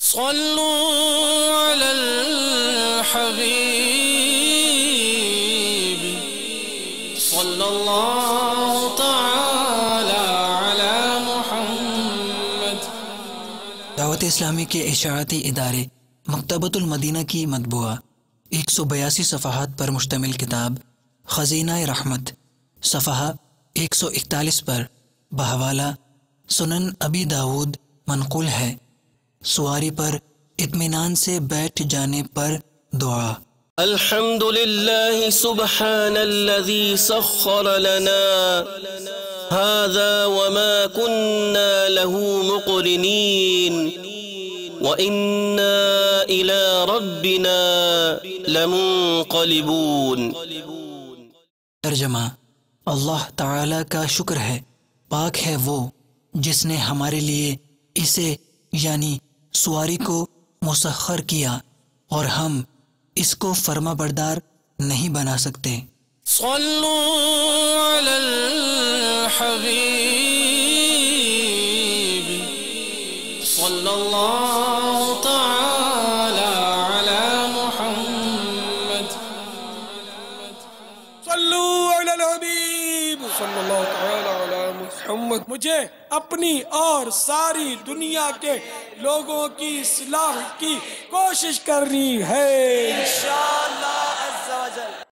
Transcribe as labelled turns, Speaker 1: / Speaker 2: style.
Speaker 1: صلوا على الحبيب صلى الله تعالى على محمد۔
Speaker 2: دعوت اسلامی کے اشاعتی ادارے مکتبۃ المدینہ کی مطبوعہ 182 صفحات پر مشتمل کتاب خزینہ رحمت صفحہ 141 پر بحوالہ سنن ابی داود منقول ہے۔ سواری پر اطمینان سے بیٹھ جانے پر دعا۔
Speaker 1: الحمد للہ سبحان الذي سخر لنا هذا وما كنا له مقرنين وإنا إلى ربنا لمنقلبون۔
Speaker 2: ترجمہ: اللہ تعالی کا شکر ہے، پاک ہے وہ جس نے ہمارے لیے اسے یعنی سواری کو مسخر کیا اور ہم اس کو فرما بردار نہیں بنا سکتے۔
Speaker 1: صلوا علی الحبیب صلی اللہ تعالی علی محمد۔
Speaker 3: صلوا علی الحبیب صلی اللہ تعالی علی محمد۔ مجھے اپنی اور ساری دنیا کے لوگوں کی اصلاح کی کوشش کرنی ہے انشاءاللہ۔